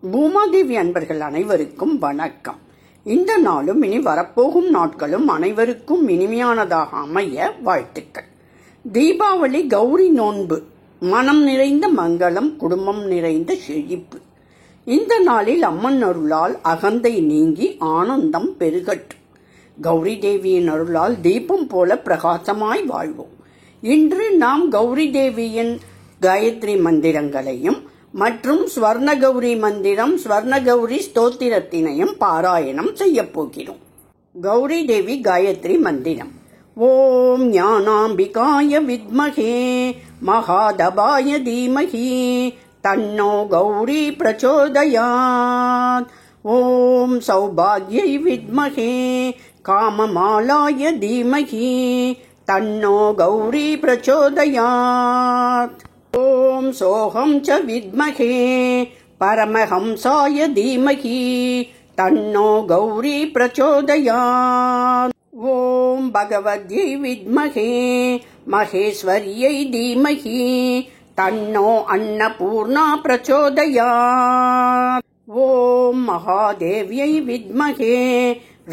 பூமாதேவி அன்பர்கள் அனைவருக்கும் வணக்கம். இந்த நாளும் இனி வரப்போகும் நாட்களும் அனைவருக்கும் இனிமையானதாக அமைய வாழ்த்துக்கள். தீபாவளி, கௌரி நோன்பு, மனம் நிறைந்த மங்களம், குடும்பம் நிறைந்த செழிப்பு. இந்த நாளில் அம்மன் அருளால் அகந்தை நீங்கி ஆனந்தம் பெருகட்டும். கௌரி தேவியின் அருளால் தீபம் போல பிரகாசமாய் வாழ்வோம். இன்று நாம் கௌரி தேவியின் காயத்ரி மந்திரங்களையும் மற்றும் ஸ்வர்ணகௌரி மந்திரம், ஸ்வர்ணகௌரி ஸ்தோத்திரத்தினையும் பாராயணம் செய்ய போகிறோம். கௌரி தேவி காயத்ரி மந்திரம். ஓம் ஞானாம்பிகாய வித்மஹே மகாதபாய தீமஹி தன்னோ கௌரி பிரச்சோதயாத். ஓம் சௌபாக்யை வித்மஹே காமமாலாய தீமஹி தன்னோ கௌரி பிரச்சோதயாத். ஓம் சோகம் ச வித்மஹே பரமஹம்சாய தீமஹி தன்னோ கௌரி பிரச்சோதயாத். ஓம் பகவத்யை வித்மஹே மகேஸ்வரியை தீமஹி தன்னோ அன்னபூர்ணா பிரச்சோதயாத். ஓம் மகாதேவ்யை வித்மஹே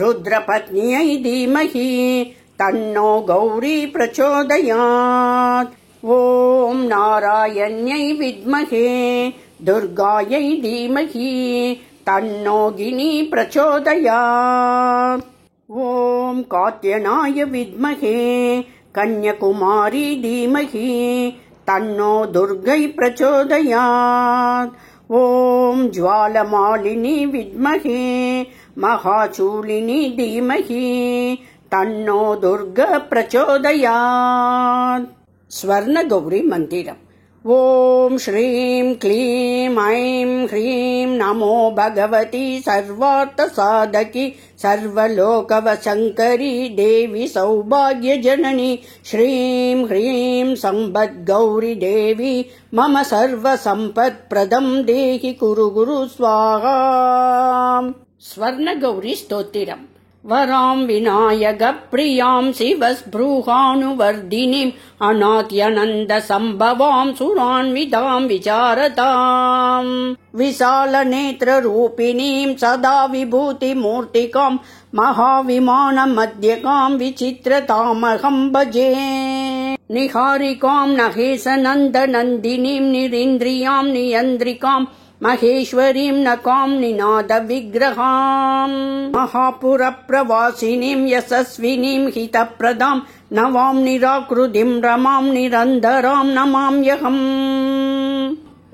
ருத்ரபத்னியை தீமஹி தன்னோ கௌரி பிரச்சோதயாத். ஓம் நாராயண்யை வித்மஹே துர்காயை தீமஹி தன்னோ கினி பிரச்சோதயாத். ஓம் காத்யனாய வித்மஹே கன்யகுமாரி தீமஹி தன்னோ துர்கை பிரச்சோதயாத். ஓம் ஜ்வாலமாலினி வித்மஹே மகாசூலினி தீமஹி தன்னோ துர்க பிரச்சோதயாத். ஸ்வர்ணகௌரி மந்திரம். ஓம் ஸ்ரீம் க்ளீம் ஐம் ஹ்ரீம் நமோ பகவதி சர்வார்த்த சாதகி சர்வலோகவசங்கரி தேவி சௌபாக்ய ஜனனி ஸ்ரீம் ஹ்ரீம் சம்பத் கௌரி தேவி மம சர்வ சம்பத் பிரதம் தேஹி குரு குரு ஸ்வாஹா. ஸ்வர்ணகௌரி ஸ்தோத்திரம். வராம் விநாயக பிரியாம் சிவஸ்ப்ரூஹானுவர்தினிம் அநாத்யனந்த சம்பவாம் சுரான்விதாம் விசாரதாம். விசால நேத்ர ரூபிணீம் சதா விபூதி மூர்த்திகாம் மகாவிமான மத்யகாம் விசித்ரதாமகம் பஜே. நிஹாரிகாம் நகேச நந்த நந்தினீம் நிரிந்திரியாம் நியந்திரிகாம் மகேஸ்வரீம் நகாம் நிநாத விக்கிரகாம். மகாபுர பிரவாசினீம் யசஸ்வினீம் ஹிதப்ரதாம் நவாம் நிராக்ருதிம் ரமாம் நிரந்தராம் நமாம்யகம்.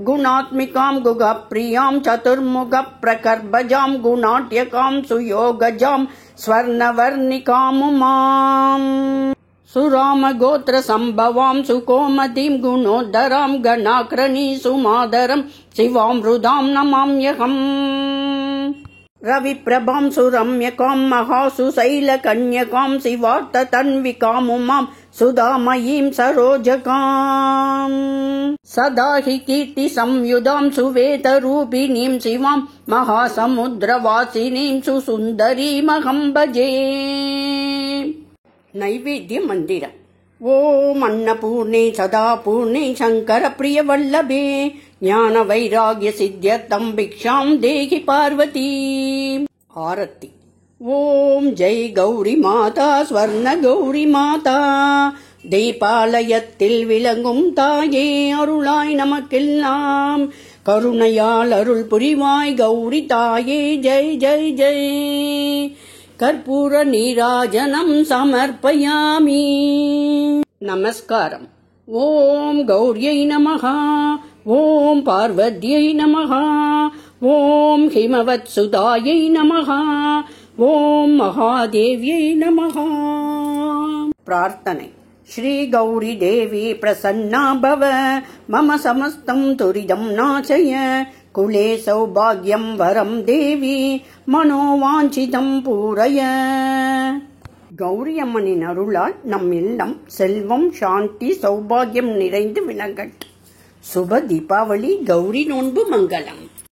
குணாத்மிகாம் குகப்பிரியாம் சதுர்முக பிரகர்பஜாம் குணாட்யகாம் சுயோகஜாம் ஸ்வர்ணவர்ணிகாம் உமாம். சுராமகோத்திர சம்பவாம் சுகோமதிம் குணோதராம் கணாக்ரணி சுமாதரம் சிவாம்ருதாம் நமாம்யகம். ரவிப்ரபாம் சுரம்யகாம் மகாசுசைல கன்யகாம் சிவார்த்த தன்விகாம் உமாம் சுதாமயீம் சரோஜகாம். சதாஹி கீர்த்தி சம்யுதாம் சுவேத ரூபிணீம் சிவாம் மகாசமுத்ரவாசினீம் சுசுந்தரீமகம் பஜே. நைவேத்திய மந்திரம். ஓம் அன்னபூர்ணே சதா பூர்ணே சங்கர பிரிய வல்லபே ஞான வைராகிய சித்தியர்த்தம் பிக்ஷாம் தேகி பார்வதி. ஆரத்தி. ஓம் ஜெய் கௌரி மாதா ஸ்வர்ண கௌரி மாதா தீபாலயத்தில் விளங்கும் தாயே அருளாய் நமக்கெல்லாம் கருணையால் அருள் புரிவாய் கௌரி தாயே ஜெய் ஜெய் ஜெய். கற்பூர நீராஜனம் சமர்ப்பயாமி. நமஸ்காரம். ஓம் கௌரியை நமஹா. ஓம் பார்வத்யை நமஹா. ஓம் ஹிமவத் சுதாயை நமஹா. ஓம் மகாதேவ்யை நமஹா. பிரார்த்தனை. ஸ்ரீ கௌரி தேவி பிரசன்னா பவ மம சமஸ்தம் துரிதம் நாசய குலே சௌபாக்யம் வரம் தேவி மனோவாஞ்சிதம் பூரய. கௌரி அம்மனின் அருளால் நம் இல்லம் செல்வம், சாந்தி, சௌபாகியம் நிறைந்து விளங்கட்டும். சுப தீபாவளி, கௌரி நோன்பு மங்களம்.